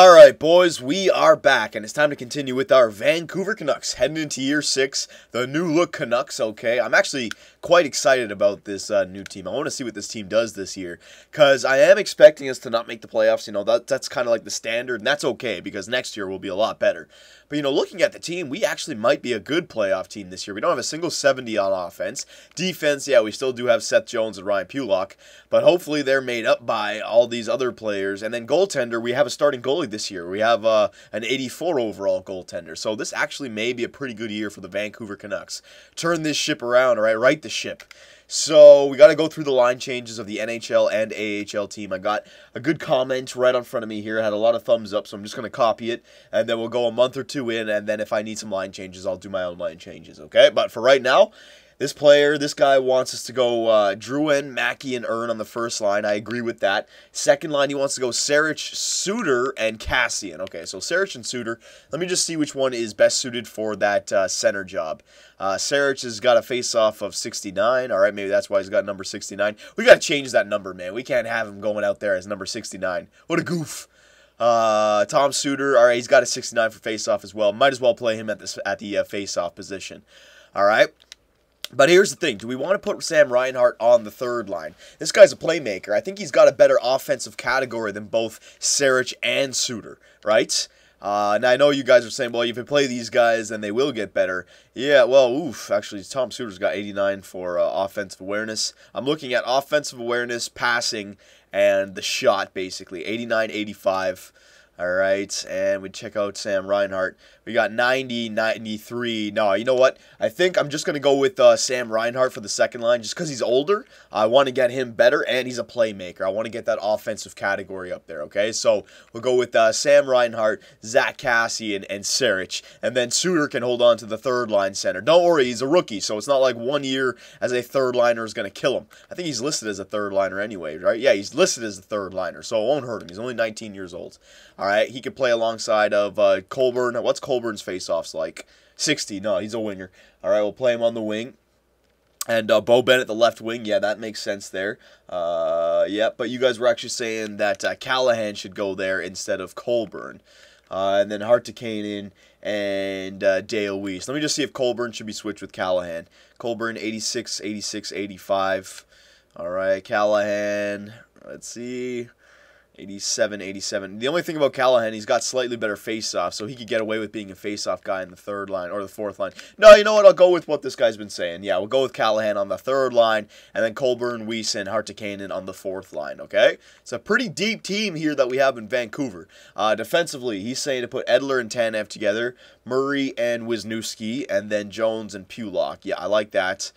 Alright, boys, we are back, and it's time to continue with our Vancouver Canucks, heading into Year 6, the new-look Canucks, okay? I'm actually quite excited about this new team. I want to see what this team does this year, because I am expecting us to not make the playoffs. You know, that's kind of like the standard, and that's okay, because next year will be a lot better. But, you know, looking at the team, we actually might be a good playoff team this year. We don't have a single 70 on offense. Defense, yeah, we still do have Seth Jones and Ryan Pulock, but hopefully they're made up by all these other players. And then goaltender, we have a starting goalie this year. We have an 84 overall goaltender. So this actually may be a pretty good year for the Vancouver Canucks. Turn this ship around, all right? Right the ship. So we got to go through the line changes of the NHL and AHL team. I got a good comment right in front of me here. I had a lot of thumbs up, so I'm just going to copy it. And then we'll go a month or two in, and then if I need some line changes, I'll do my own line changes, okay? But for right now, this guy wants us to go Drouin, Mackey, and Earn on the first line. I agree with that. Second line, he wants to go Sarich, Suter, and Kassian. Okay, so Sarich and Suter. Let me just see which one is best suited for that center job. Sarich has got a face-off of 69. All right, maybe that's why he's got number 69. We got to change that number, man. We can't have him going out there as number 69. What a goof. Tom Suter, all right, he's got a 69 for face-off as well. Might as well play him at the face-off position. All right. But here's the thing. Do we want to put Sam Reinhart on the third line? This guy's a playmaker. I think he's got a better offensive category than both Sarich and Suter, right? Now, I know you guys are saying, well, if you play these guys, then they will get better. Yeah, well, oof. Actually, Tom Suter's got 89 for offensive awareness. I'm looking at offensive awareness, passing, and the shot, basically. 89, 85. All right, and we check out Sam Reinhart. We got 90, 93. No, you know what? I think I'm just going to go with Sam Reinhart for the second line just because he's older. I want to get him better, and he's a playmaker. I want to get that offensive category up there, okay? So we'll go with Sam Reinhart, Zach Kassian, and Sarich. And then Suter can hold on to the third line center. Don't worry, he's a rookie, so it's not like 1 year as a third liner is going to kill him. I think he's listed as a third liner anyway, right? Yeah, he's listed as a third liner, so it won't hurt him. He's only 19 years old. All right, he could play alongside of Colburn. What's Colburn's faceoffs like? 60. No, he's a winger. All right, we'll play him on the wing. And Bo Bennett, the left wing. Yeah, that makes sense there. Yeah, but you guys were actually saying that Callahan should go there instead of Colburn. And then Hartikainen and Dale Weiss. Let me just see if Colburn should be switched with Callahan. Colburn, 86, 86, 85. All right, Callahan. Let's see. 87, 87. The only thing about Callahan, he's got slightly better face-off, so he could get away with being a face-off guy in the third line or the fourth line. No, you know what? I'll go with what this guy's been saying. Yeah, we'll go with Callahan on the third line, and then Colburn, Weiss, and Hartikainen on the fourth line, okay? It's a pretty deep team here that we have in Vancouver. Defensively, he's saying to put Edler and Tanev together, Murray and Wisniewski, and then Jones and Pulock. Yeah, I like that.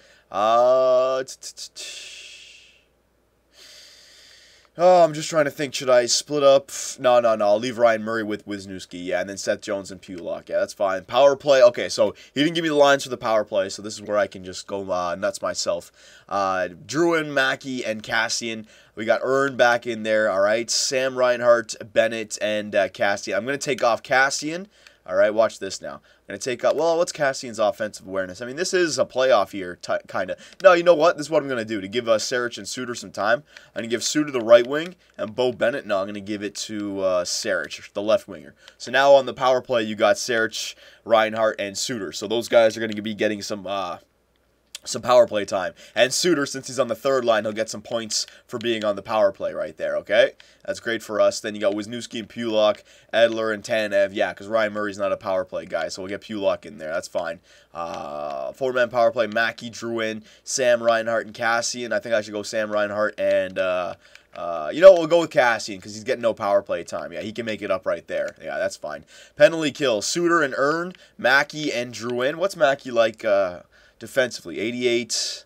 Oh, I'm just trying to think. Should I split up? No. I'll leave Ryan Murray with Wisniewski. Yeah, and then Seth Jones and Pulock. Yeah, that's fine. Power play. Okay, so he didn't give me the lines for the power play, so this is where I can just go nuts myself. Drouin, Mackey, and Kassian. We got Earn back in there. All right, Sam Reinhart, Bennett, and Kassian. I'm going to take off Kassian. All right, watch this now. I'm going to take out, well, what's Cassian's offensive awareness? I mean, this is a playoff year, kind of. No, you know what? This is what I'm going to do. To give Sarich and Suter some time, I'm going to give Suter the right wing, and Bo Bennett, no, I'm going to give it to Sarich, the left winger. So now on the power play, you got Sarich, Reinhart, and Suter. So those guys are going to be getting some power play time. And Suter, since he's on the third line, he'll get some points for being on the power play right there, okay? That's great for us. Then you got Wisniewski and Pulock, Edler and Tanev. Yeah, because Ryan Murray's not a power play guy, so we'll get Pulock in there. That's fine. Four-man power play, Mackey, Drouin, Sam Reinhart, and Kassian. I think I should go Sam Reinhart and... you know, we'll go with Kassian because he's getting no power play time. Yeah, he can make it up right there. Yeah, that's fine. Penalty kill, Suter and Earn, Mackey and Drouin. What's Mackey like defensively? 88.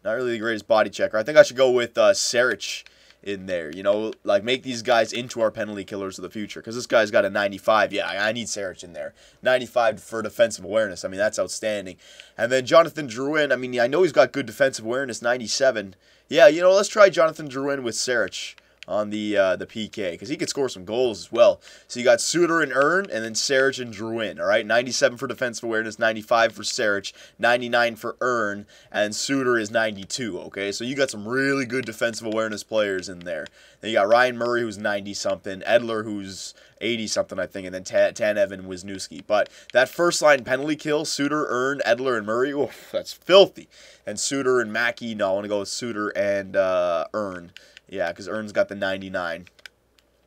Not really the greatest body checker. I think I should go with Sarich in there. You know, like make these guys into our penalty killers of the future because this guy's got a 95. Yeah, I need Sarich in there. 95 for defensive awareness. I mean, that's outstanding. And then Jonathan Drouin. I mean, I know he's got good defensive awareness, 97. Yeah, you know, let's try Jonathan Drouin with Sarich. on the PK, because he could score some goals as well. So you got Suter and Earn, and then Sarich and Drouin, all right? 97 for defensive awareness, 95 for Sarich, 99 for Earn, and Suter is 92, okay? So you got some really good defensive awareness players in there. Then you got Ryan Murray, who's 90-something, Edler, who's 80-something, I think, and then Tanev and Wisniewski. But that first-line penalty kill, Suter, Earn, Edler, and Murray, oof, that's filthy. And Suter and Mackey, no, I want to go with Suter and Earn. Yeah, because Earn's got the 99.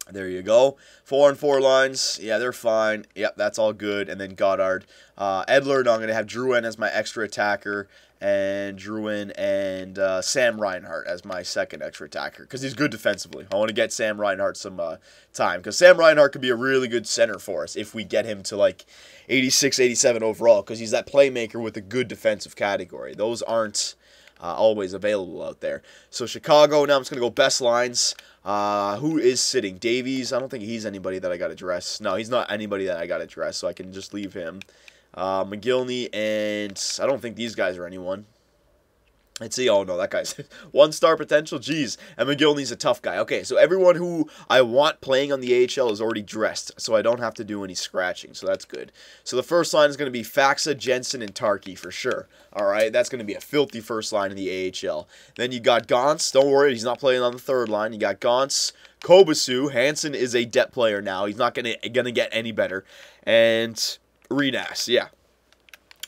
There you go. 4-on-4 lines. Yeah, they're fine. Yep, that's all good. And then Goddard. Edler, no, I'm going to have Drouin as my extra attacker. And Drouin and Sam Reinhart as my second extra attacker. Because he's good defensively. I want to get Sam Reinhart some time. Because Sam Reinhart could be a really good center for us if we get him to like 86, 87 overall. Because he's that playmaker with a good defensive category. Those aren't always available out there. So Chicago, now I'm just going to go best lines. Who is sitting? Davies, I don't think he's anybody that I got to dress. No, he's not anybody that I got to dress, so I can just leave him. McGillney, and I don't think these guys are anyone. Let's see. Oh, no, that guy's 1-star potential. Jeez. And McGillney's a tough guy. Okay, so everyone who I want playing on the AHL is already dressed, so I don't have to do any scratching, so that's good. So the first line is going to be Faxa, Jensen, and Tarky for sure. All right, that's going to be a filthy first line in the AHL. Then you got Gauntz. Don't worry, he's not playing on the third line. You got Gauntz, Kobasu. Hansen is a depth player now. He's not going to get any better. And Renas, yeah.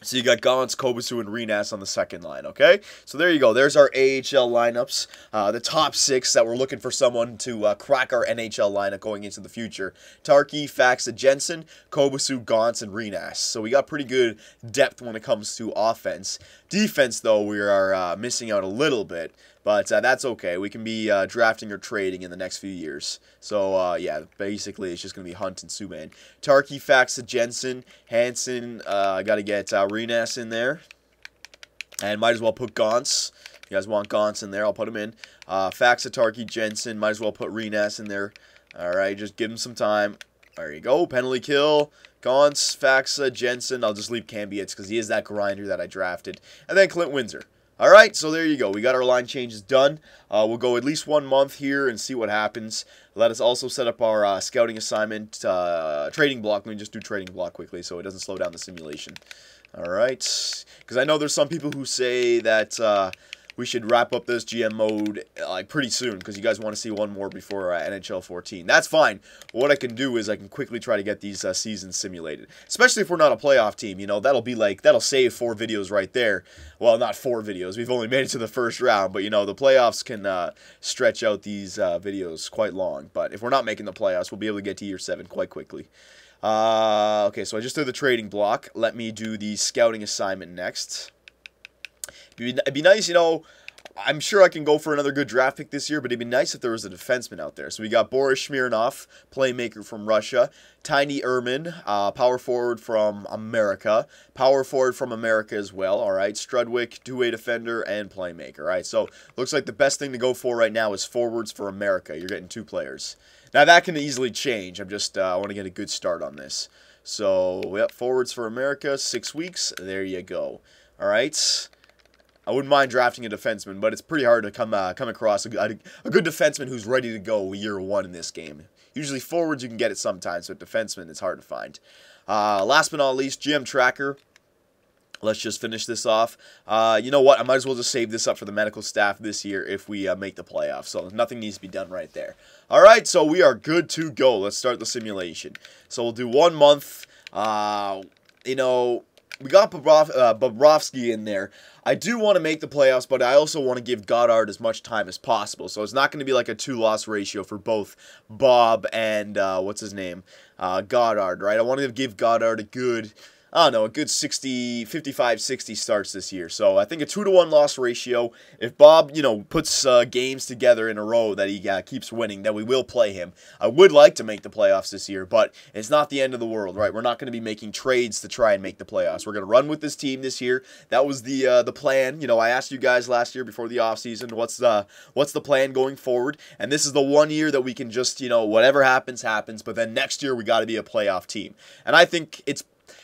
So you got Gauntz, Kobasu, and Renas on the second line, okay? So there you go. There's our AHL lineups. The top 6 that we're looking for someone to crack our NHL lineup going into the future. Tarky, Faxa, Jensen, Kobasu, Gauntz, and Renas. So we got pretty good depth when it comes to offense. Defense, though, we are missing out a little bit. But that's okay. We can be drafting or trading in the next few years. So, yeah, basically it's just going to be Hunt and Subban. Tarky, Faxa, Jensen, Hansen. I got to get Renas in there. And might as well put Gauntz. You guys want Gauntz in there? I'll put him in. Faxa, Tarky, Jensen. Might as well put Renas in there. All right, just give him some time. There you go. Penalty kill. Gauntz, Faxa, Jensen. I'll just leave Cambietz because he is that grinder that I drafted. And then Clint Windsor. Alright, so there you go. We got our line changes done. We'll go at least 1 month here and see what happens. Let us also set up our scouting assignment trading block. Let me just do trading block quickly so it doesn't slow down the simulation. Alright, because I know there's some people who say that we should wrap up this GM mode like pretty soon because you guys want to see one more before NHL 14. That's fine. What I can do is I can quickly try to get these seasons simulated, especially if we're not a playoff team. You know, that'll save 4 videos right there. Well, not 4 videos. We've only made it to the first round, but you know the playoffs can stretch out these videos quite long. But if we're not making the playoffs, we'll be able to get to year 7 quite quickly. Okay, so I just did the trading block. Let me do the scouting assignment next. It'd be nice, you know, I'm sure I can go for another good draft pick this year, but it'd be nice if there was a defenseman out there. So we got Boris Smirnov, playmaker from Russia, Tiny Erman, power forward from America, power forward from America as well, all right, Strudwick, two-way defender, and playmaker, all right. So looks like the best thing to go for right now is forwards for America. You're getting 2 players. Now that can easily change. I'm just, I want to get a good start on this. So, yep, forwards for America, 6 weeks. There you go. All right. I wouldn't mind drafting a defenseman, but it's pretty hard to come across a good defenseman who's ready to go year 1 in this game. Usually forwards you can get it sometimes, but defenseman it's hard to find. Last but not least, GM Tracker. Let's just finish this off. You know what? I might as well just save this up for the medical staff this year if we make the playoffs. So nothing needs to be done right there. All right, so we are good to go. Let's start the simulation. So we'll do 1 month. You know, we got Bobrovsky in there. I do want to make the playoffs, but I also want to give Goddard as much time as possible. So it's not going to be like a 2-loss ratio for both Bob and, what's his name, Goddard, right? I want to give Goddard a good, I don't know, a good 55, 60 starts this year. So I think a 2-to-1 loss ratio. If Bob, you know, puts games together in a row that he keeps winning, then we will play him. I would like to make the playoffs this year, but it's not the end of the world, right? We're not going to be making trades to try and make the playoffs. We're going to run with this team this year. That was the plan. You know, I asked you guys last year before the offseason, what's the plan going forward? And this is the 1 year that we can just, you know, whatever happens, happens. But then next year we got to be a playoff team. And I think it's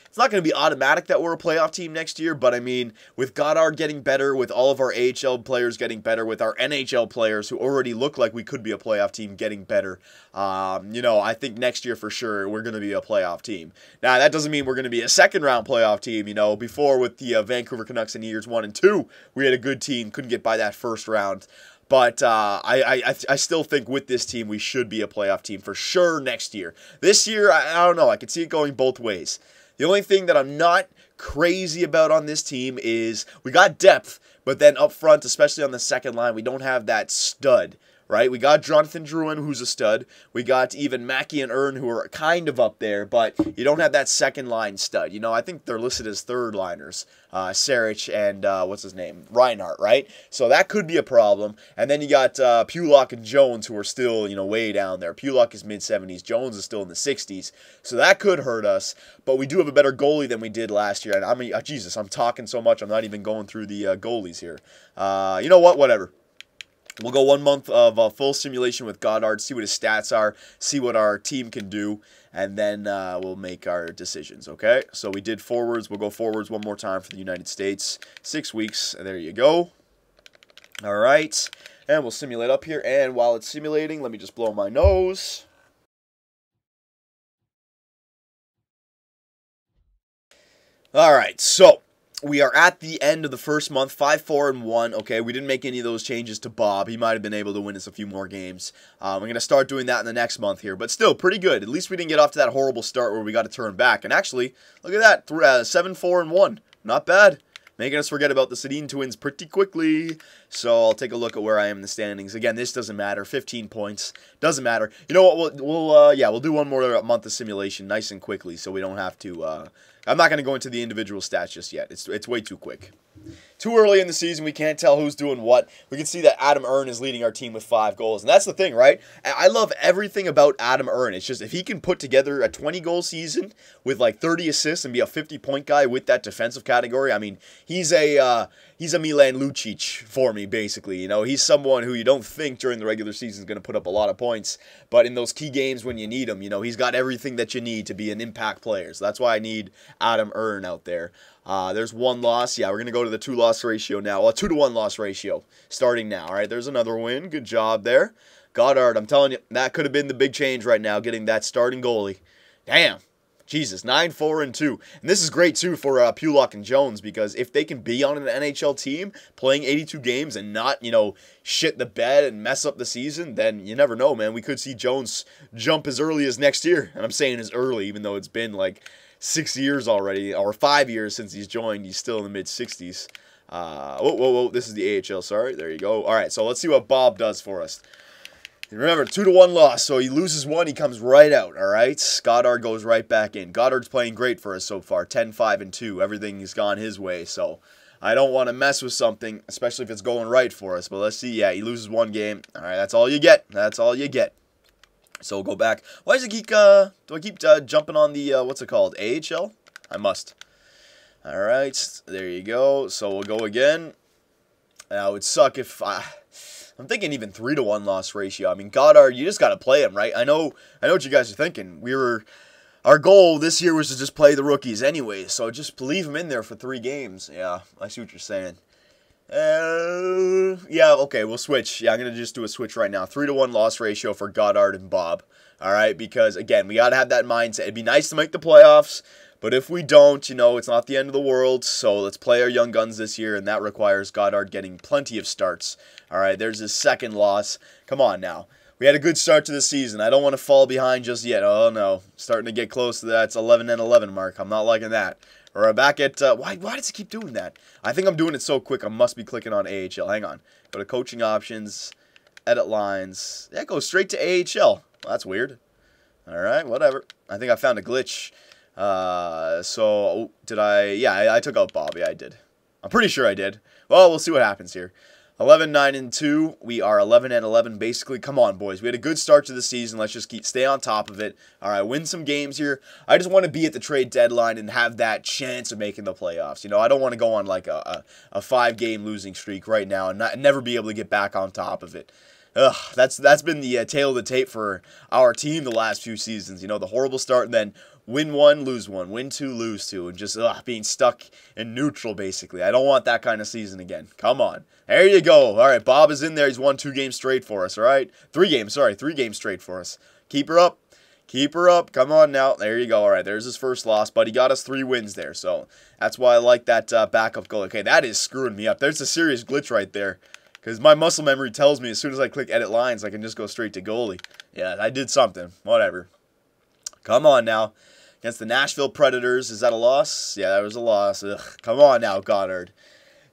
it's not going to be automatic that we're a playoff team next year, but I mean, with Goddard getting better, with all of our AHL players getting better, with our NHL players who already look like we could be a playoff team getting better, I think next year for sure we're going to be a playoff team. Now, that doesn't mean we're going to be a second-round playoff team. Before with the Vancouver Canucks in years 1 and 2, we had a good team, couldn't get by that first round. But I still think with this team, we should be a playoff team for sure next year. This year, I don't know. I could see it going both ways. The only thing that I'm not crazy about on this team is we got depth, but then up front, especially on the second line, we don't have that stud, right? We got Jonathan Drouin, who's a stud. We got even Mackey and Earn, who are kind of up there, but you don't have that second line stud. I think they're listed as third liners, Sarich and what's his name, Reinhart, right? So that could be a problem. And then you got Pulock and Jones, who are still way down there. Pulock is mid-70s, Jones is still in the 60s, so that could hurt us. But we do have a better goalie than we did last year. And Jesus, I'm talking so much, I'm not even going through the goalies here. You know what? Whatever. We'll go 1 month of full simulation with Goddard, see what his stats are, see what our team can do, and then we'll make our decisions, okay? So we did forwards. We'll go forwards one more time for the United States. 6 weeks. There you go. All right. And we'll simulate up here. And while it's simulating, let me just blow my nose. All right. So we are at the end of the first month, 5-4-1. Okay, we didn't make any of those changes to Bob. He might have been able to win us a few more games. We're going to start doing that in the next month here, but still pretty good. At least we didn't get off to that horrible start where we got to turn back. And actually, look at that, 7-4-1. Not bad. Making us forget about the Sedin twins pretty quickly. So I'll take a look at where I am in the standings. Again, this doesn't matter. 15 points. Doesn't matter. You know what? We'll do one more month of simulation nice and quickly so we don't have to... I'm not going to go into the individual stats just yet. It's way too quick. Too early in the season, we can't tell who's doing what. We can see that Adam Earn is leading our team with 5 goals. And that's the thing, right? I love everything about Adam Earn. It's just if he can put together a 20-goal season with like 30 assists and be a 50-point guy with that defensive category, I mean, he's a Milan Lucic for me, basically. He's someone who you don't think during the regular season is going to put up a lot of points. But in those key games when you need him, he's got everything that you need to be an impact player. So that's why I need Adam Earn out there. There's 1 loss. Yeah, we're going to go to the 2-loss ratio now. Well, 2-to-1 loss ratio starting now. All right, there's another win. Good job there. Goddard, I'm telling you, that could have been the big change right now, getting that starting goalie. Damn. Jesus, 9-4-2. And this is great, too, for Pulock and Jones, because if they can be on an NHL team, playing 82 games and not, shit the bed and mess up the season, then you never know, man. We could see Jones jump as early as next year. And I'm saying as early, even though it's been, 6 years already, or 5 years since he's joined. He's still in the mid-60s. Whoa, this is the AHL, sorry. There you go. All right, so let's see what Bob does for us. Remember, 2-to-1 loss, so he loses 1, he comes right out, all right? Goddard goes right back in. Goddard's playing great for us so far, 10-5-2. Everything's gone his way, so I don't want to mess with something, especially if it's going right for us. But let's see, yeah, he loses 1 game. All right, that's all you get. That's all you get. So we'll go back. Why does it keep, do I keep jumping on the, what's it called, AHL? I must. All right, there you go. So we'll go again. Now, it would suck if I'm thinking even 3-to-1 loss ratio. I mean, Goddard, you just got to play him, right? I know what you guys are thinking. Our goal this year was to just play the rookies anyway, so just leave him in there for 3 games. Yeah, I see what you're saying. Yeah, okay, we'll switch. Yeah, I'm going to just do a switch right now. 3-to-1 loss ratio for Goddard and Bob. All right, because, again, we got to have that mindset. It'd be nice to make the playoffs, but if we don't, it's not the end of the world. So let's play our young guns this year, and that requires Goddard getting plenty of starts. All right, there's his 2nd loss. Come on now. We had a good start to the season. I don't want to fall behind just yet. Oh, no. Starting to get close to that 11-11 mark. I'm not liking that. We're back at... why does it keep doing that? I think I'm doing it so quick I must be clicking on AHL. Hang on. Go to coaching options, edit lines. Yeah, go straight to AHL. Well, that's weird. All right, whatever. I think I found a glitch. Did I... Yeah, I took out Bob. Yeah, I did. I'm pretty sure I did. Well, we'll see what happens here. 11-9-2. We are 11-11 basically. Come on, boys. We had a good start to the season. Let's just stay on top of it. All right, win some games here. I just want to be at the trade deadline and have that chance of making the playoffs. I don't want to go on like a 5-game losing streak right now and never be able to get back on top of it. Ugh, that's been the tail of the tape for our team the last few seasons. The horrible start and then win one, lose one, win two, lose two, and just being stuck in neutral, basically. I don't want that kind of season again. Come on. There you go. All right, Bob is in there. He's won 2 games straight for us, all right? 3 games straight for us. Keep her up. Keep her up. Come on now. There you go. All right, there's his first loss, but he got us 3 wins there, so that's why I like that backup goal. Okay, that is screwing me up. There's a serious glitch right there, because my muscle memory tells me as soon as I click edit lines, I can just go straight to goalie. Yeah, I did something. Whatever. Come on now. Against the Nashville Predators. Is that a loss? Yeah, that was a loss. Ugh. Come on now, Goddard.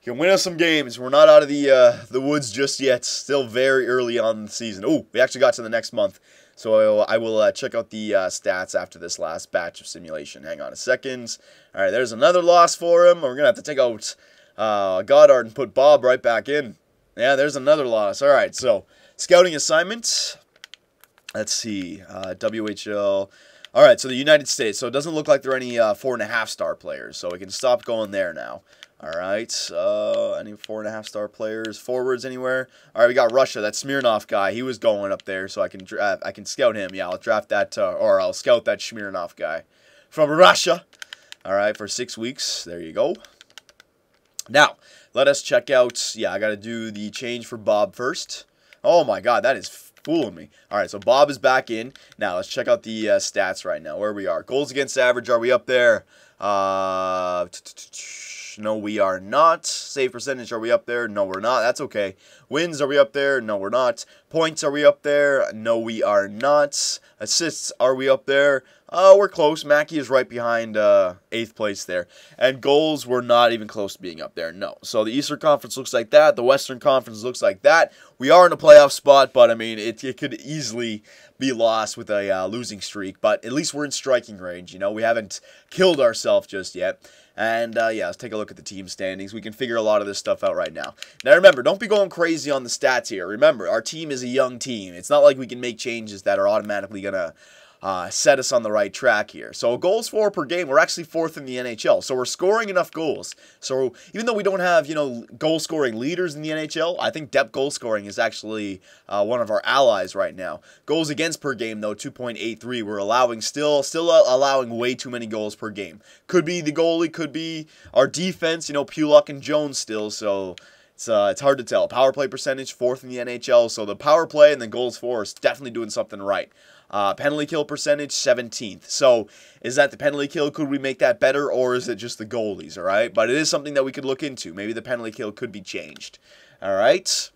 You can win us some games. We're not out of the woods just yet. Still very early on in the season. Oh, we actually got to the next month. So I will check out the stats after this last batch of simulation. Hang on a second. All right, there's another loss for him. We're going to have to take out Goddard and put Bob right back in. Yeah, there's another loss. All right, so scouting assignment. Let's see. WHL. All right, so the United States. So it doesn't look like there are any 4.5-star players. So we can stop going there now. All right, any 4.5-star players? Forwards anywhere? All right, we got Russia. That Smirnov guy, he was going up there, so I can scout him. Yeah, I'll draft that, or I'll scout that Smirnov guy from Russia. All right, for 6 weeks. There you go. Now, let us check out. Yeah, I got to do the change for Bob first. Oh my God, that is fooling me. All right, so Bob is back in. Now, let's check out the stats right now, where we are. Goals against average, are we up there? No, we are not. Save percentage, are we up there? No, we're not. That's okay. Wins, are we up there? No, we're not. Points, are we up there? No, we are not. Assists, are we up there? We're close. Mackey is right behind 8th place there. And goals, we're not even close to being up there. No. So the Eastern Conference looks like that. The Western Conference looks like that. We are in a playoff spot, but, I mean, it could easily be lost with a losing streak. But at least we're in striking range. You know, we haven't killed ourselves just yet. And, yeah, let's take a look at the team standings. We can figure a lot of this stuff out right now. Now, remember, don't be going crazy on the stats here. Remember, our team is a young team. It's not like we can make changes that are automatically going to set us on the right track here. So goals for per game, we're actually 4th in the NHL. So we're scoring enough goals. So even though we don't have, goal scoring leaders in the NHL, I think depth goal scoring is actually one of our allies right now. Goals against per game, though, 2.83. We're allowing still allowing way too many goals per game. Could be the goalie, could be our defense, Pulock and Jones still. So it's hard to tell. Power play percentage, 4th in the NHL. So the power play and the goals for is definitely doing something right. Penalty kill percentage, 17th. So is that the penalty kill? Could we make that better, or is it just the goalies, all right? But it is something that we could look into. Maybe the penalty kill could be changed, all right?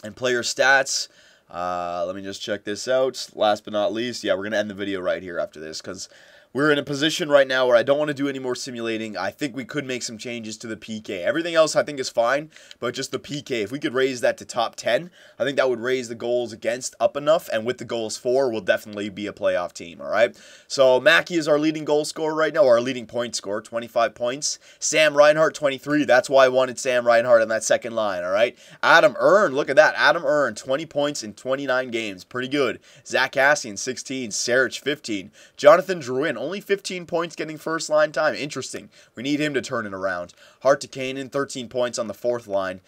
And player stats, let me just check this out. Last but not least, yeah, we're going to end the video right here after this because we're in a position right now where I don't want to do any more simulating. I think we could make some changes to the PK. Everything else I think is fine, but just the PK, if we could raise that to top 10, I think that would raise the goals against up enough, and with the goals for, we'll definitely be a playoff team, all right? So Mackey is our leading goal scorer right now, or our leading point scorer, 25 points. Sam Reinhart, 23. That's why I wanted Sam Reinhart on that second line, all right? Adam Earn, look at that. Adam Earn, 20 points in 29 games. Pretty good. Zach Cassian, 16. Sarich, 15. Jonathan Drouin, only 15 points getting first line time. Interesting. We need him to turn it around. Hart to Kanan, 13 points on the 4th line.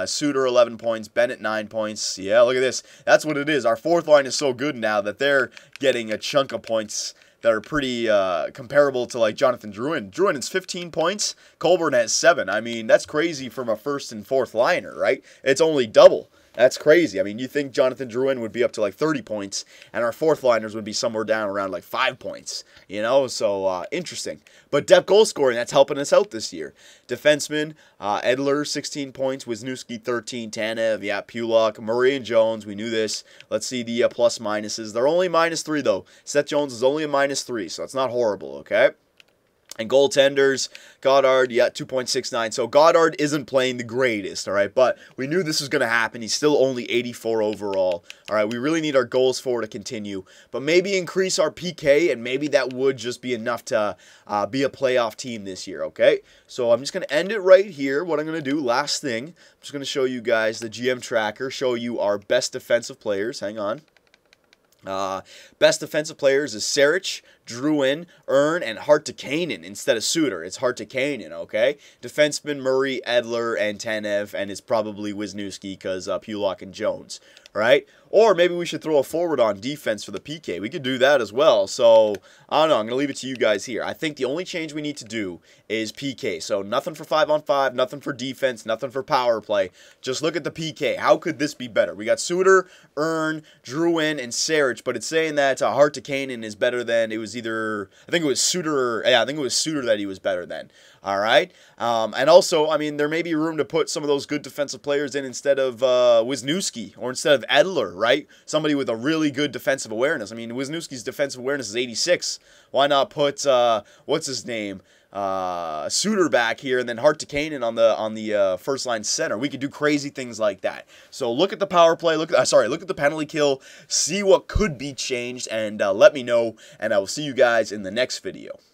Suter, 11 points. Bennett, 9 points. Yeah, look at this. That's what it is. Our 4th line is so good now that they're getting a chunk of points that are pretty comparable to, like, Jonathan Drouin. Drouin has 15 points. Colburn has 7. I mean, that's crazy from a 1st and 4th liner, right? It's only double. That's crazy. I mean, you think Jonathan Drouin would be up to like 30 points, and our 4th liners would be somewhere down around like 5 points, So, interesting. But depth goal scoring, that's helping us out this year. Defenseman, Edler, 16 points. Wisniewski, 13. Tanev, yeah, Pulock. Murray and Jones, we knew this. Let's see the plus minuses. They're only -3, though. Seth Jones is only a -3, so it's not horrible, okay? And goaltenders, Goddard, yeah, 2.69. So Goddard isn't playing the greatest, all right? But we knew this was going to happen. He's still only 84 overall. All right, we really need our goals for to continue. But maybe increase our PK, and maybe that would just be enough to be a playoff team this year, okay? So I'm just going to end it right here. What I'm going to do, last thing, I'm just going to show you guys the GM tracker, show you our best defensive players. Hang on. Best defensive players is Sarich, Druin, Earn, and Hartikainen instead of Suter. It's Hartikainen, okay? Defenseman Murray, Edler, and Tanev, and it's probably Wisniewski because Pulock and Jones, right? Or maybe we should throw a forward on defense for the PK. We could do that as well. So, I don't know. I'm going to leave it to you guys here. I think the only change we need to do is PK. So, nothing for 5-on-5, nothing for defense, nothing for power play. Just look at the PK. How could this be better? We got Suter, Earn, Druin, and Sarich, but it's saying that Hartikainen is better than, it was either, I think it was Suter, I think it was Suter that he was better than. All right? And also, I mean, there may be room to put some of those good defensive players in instead of Wisniewski or instead of Edler, right? Somebody with a really good defensive awareness. I mean, Wisniewski's defensive awareness is 86. Why not put, what's his name? Suter back here, and then Hartikainen on the first line center. We could do crazy things like that. So look at the power play. Look at the penalty kill. See what could be changed, and let me know. And I will see you guys in the next video.